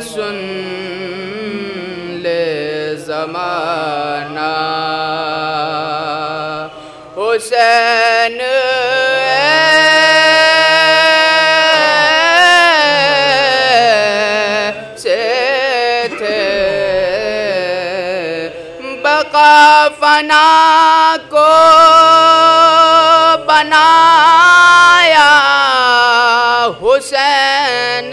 سن لے زمانہ حسین سے تھے بقا فنا کو بنایا حسین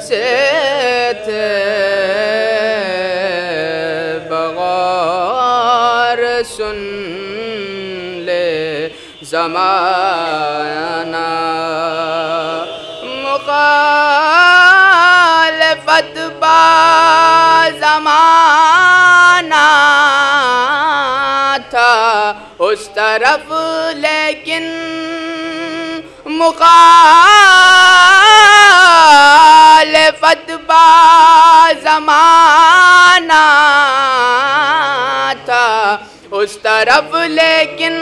سے تھے بغور سن لے زمانہ مخالفت با زمانہ تھا اس طرف لیکن مخالفت با زمانہ تھا اس طرف لیکن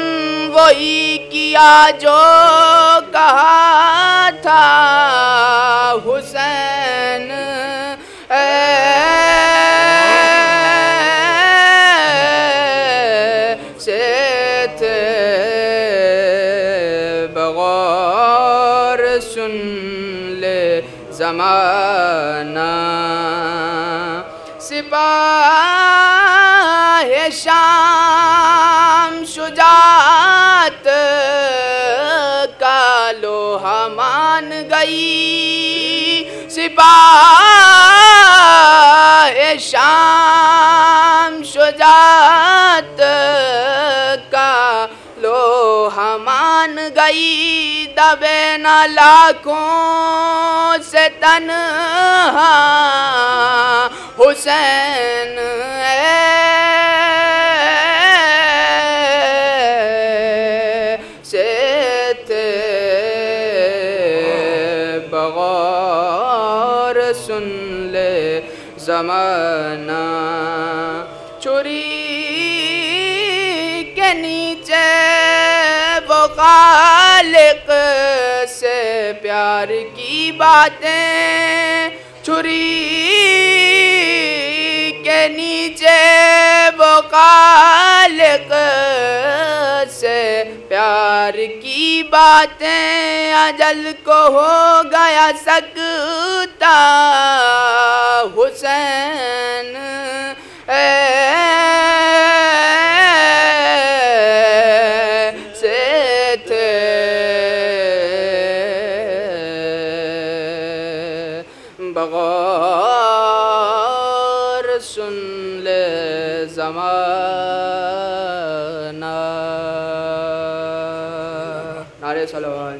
وہی کیا جو کہا تھا حسین سے تھے بغور سن لے زمانہ سپاہ شام شجاعت کا لوہا مان گئی سپاہ شام شجاعت کا لوہا مان گئی دبے نہ لاکھوں سے تنہا حسین سے تھے بغور سن لے زمانہ چھری کے نیچے وہ خالق سے پیار کی باتیں چھری کے نیچے وہ خالق سے پیار کی باتیں اجل کو ہو گیا سکتا حسین سے تھے بغور سن لے زمانہ نعرہ صلوات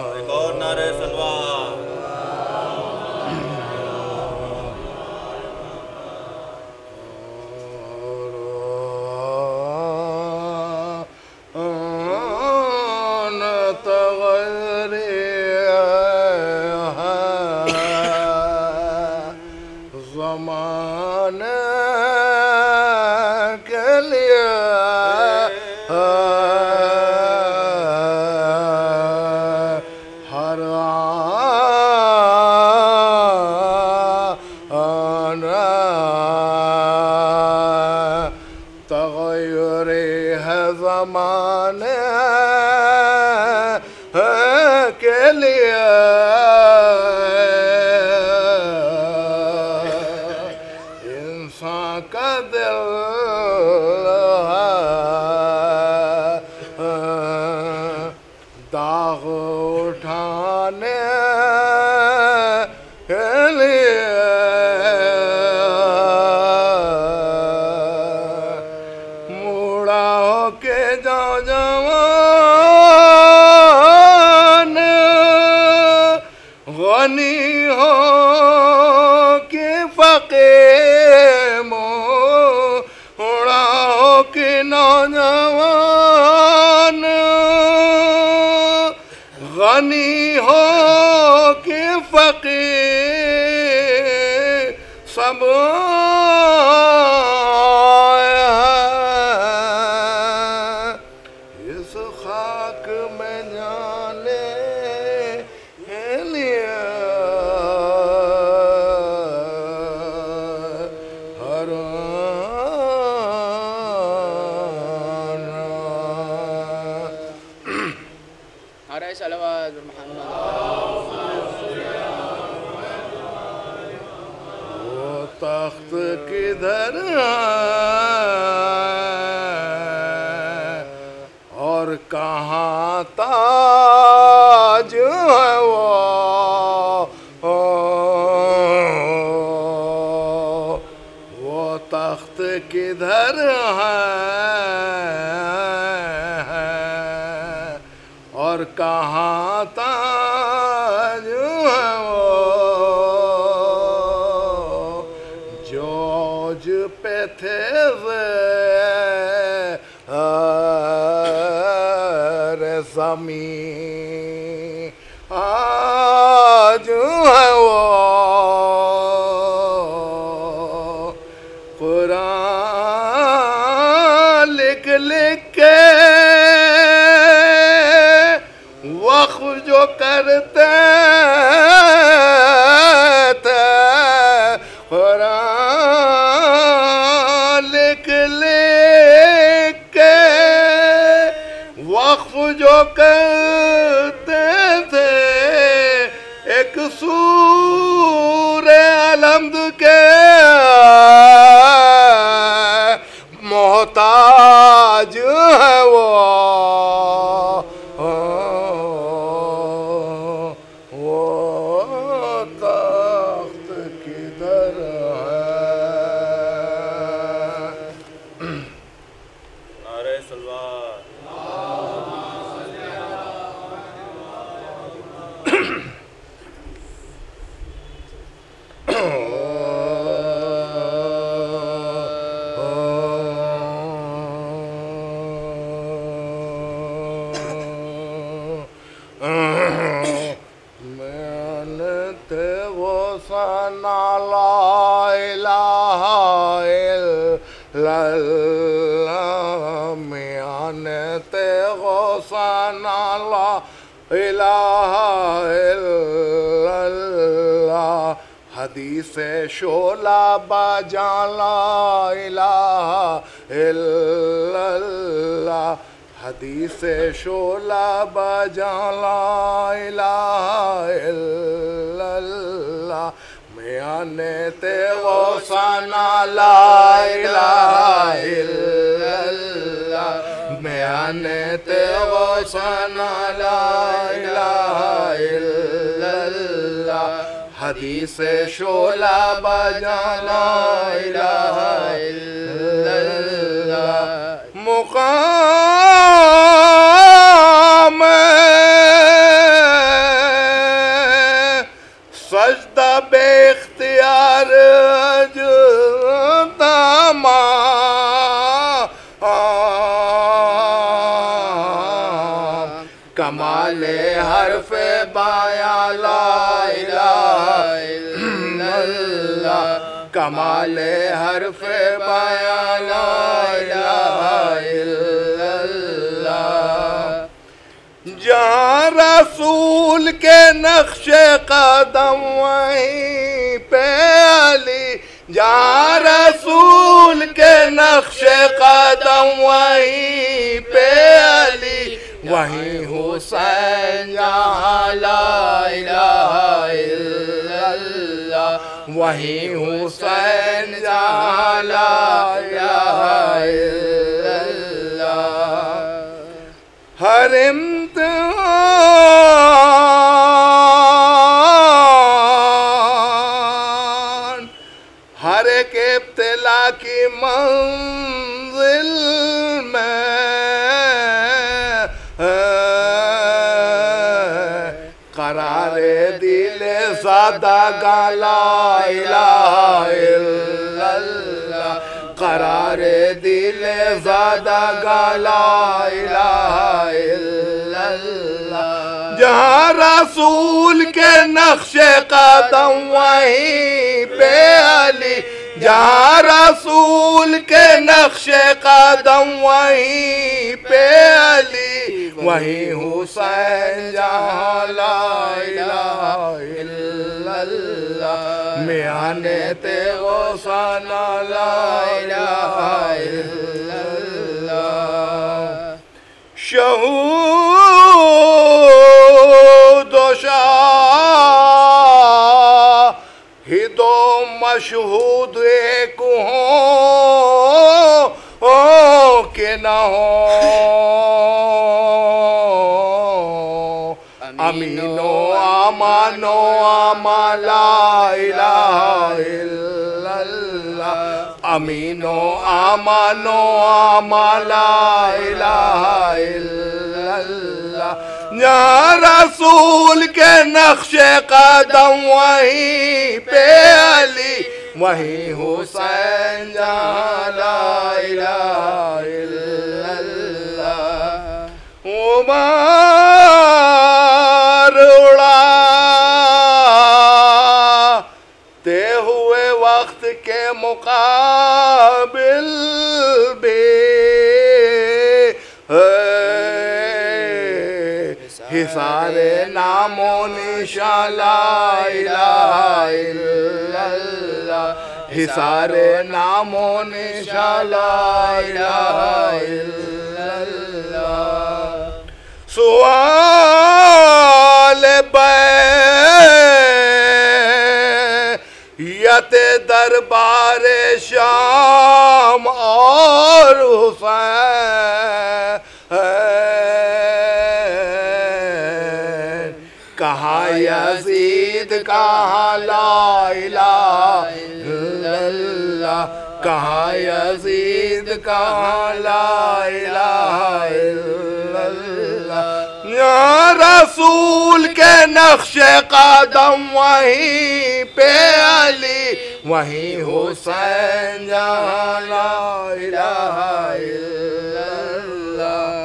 ایک اور نعرہ صلوات زمانے کے لیے ہر آن تغیر ہے زمانے کے لیے کا دل داغ اٹھانے کے لیے موڑا ہو کے جاؤ جوان غنی ہو کہ فقیر موڑا ہو کہ نوجوان غنی ہو کہ فقیر سب نعرہ صلوات محمد وہ تخت کدھر ہے اور کہاں تاج ہے وہ تخت کدھر ہے اور کہاں تاج ہے جوج پہ تھے زمین آج ہے وہ قرآن لکھ لکھ کے وقف جو کرتے تھے قرآن لکھ لکھ کے وقف جو کرتے تھے ایک سورہ الحمد کے محتاج ہے وہ تخت کدھر ہے نعرہ صلوات لا الہ الا اللہ میانت غوثنا لا الہ الا اللہ حدیث شعلہ بجا لا الہ الا اللہ حدیث شعلہ بجا لا الہ الا اللہ میانت غوثنا لا الہ الا اللہ میانت غوثنا لا الہ الا اللہ حدیث شعلہ بجا لا الہ الا اللہ مقام سجدہ بے اختیار کمال حرف بایا لا الہ الا اللہ کمال حرف بایا لا الہ الا اللہ جہاں رسول کے نقش قدم وہیں پہ علی جہاں رسول کے نقش قدم وہیں پہ علی وہیں حسین جہاں لا الہ الا اللہ وہیں حسین جہاں لا الہ الا اللہ ہر امتحان ہر ایک ابتلا کی منزل میں قرار دل زادگاں لا الہ الا اللہ قرار دل زادگاں لا الہ الا اللہ جہاں رسول کے نقش قدم وہیں پہ علی جہاں رسول کے نقش قدم وہیں پہ علی وہیں حسین جہاں لا الہ الا اللہ میانت غوثنا لا الہ الا اللہ شہود شہود ایک ہو کہ نہ ہو امین و امان و امان لا الہ الا اللہ امین و امان و امان لا الہ الا اللہ یا رسول کے نقش قدم وہیں پہ علی وہیں حسین جہاں لا الہ الا اللہ عمر اڑاتے ہوئے وقت کے مقابل بھی حصار نام و نشان لا الہ الا اللہ حصار نام و نشان لا الہ الا اللہ سوال بیعت دربار شام اور حسین کہاں یزید کہاں لا الہ الا اللہ کہاں یزید کہاں لا الہ الا اللہ یا رسول کے نقش قدم وہیں پہ علی وہیں حسین جہاں لا الہ الا اللہ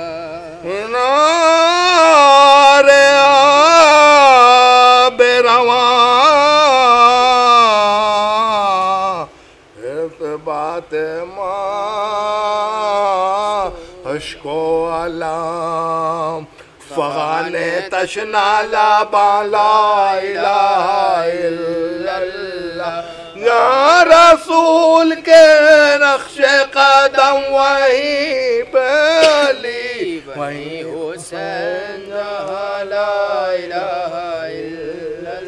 نار آب رواں ارتباط ماں عشق و علام فغان تشنا لابا لا الہ الا اللہ یا رسول کے نقش قدم وہیں پہ علی وہیں حسین جہاں لا الہ الا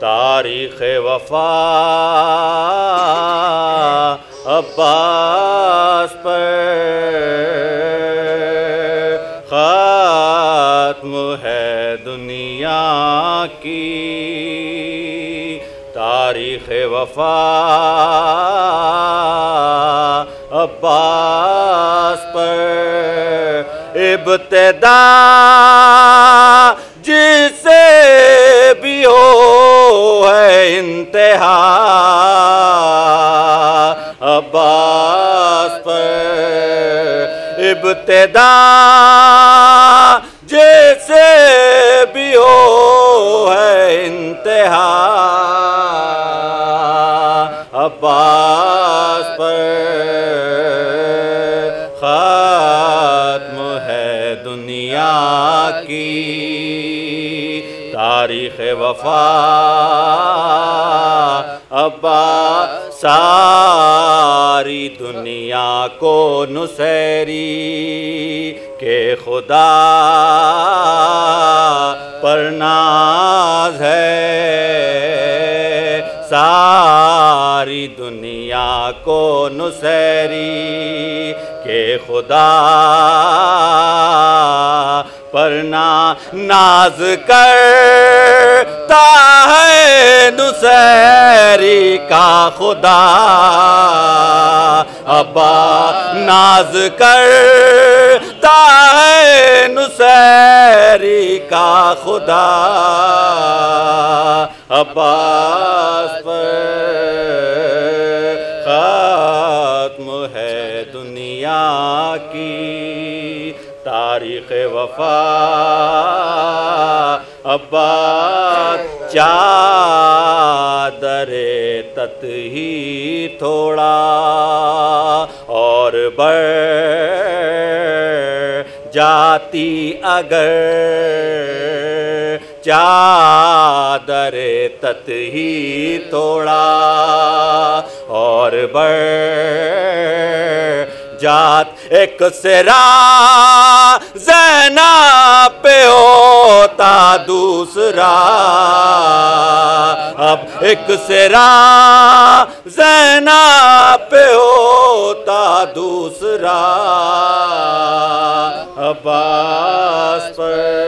تاریخ وفا عباس پر ختم ہے دنیا کی تاریخ وفا عباس پر ابتدا جسے بھی ہو ہے انتہا عباس پر ابتدا جیسے بھی ہو ہے انتہا عباس پر ختم ہے دنیا کی تاریخ وفا عباس ساری دنیا کو نصیری کہ خدا پر ناز ہے ساری دنیا کو نصیری کہ خدا پر ناز کرتا ہے نصیری کا خدا ابا ناز کرتا ہے نصیری کا خدا عباس پر ختم ہے دنیا کی تاریخ وفا عباس چادر تطہیر تھوڑا اور بر جاتی اگر چادر تطہیر تھوڑا اور بڑھ جات ایک سرا زینب پہ ہوتا دوسرا اب ایک سرا زینب پہ ہوتا دوسرا عباس پر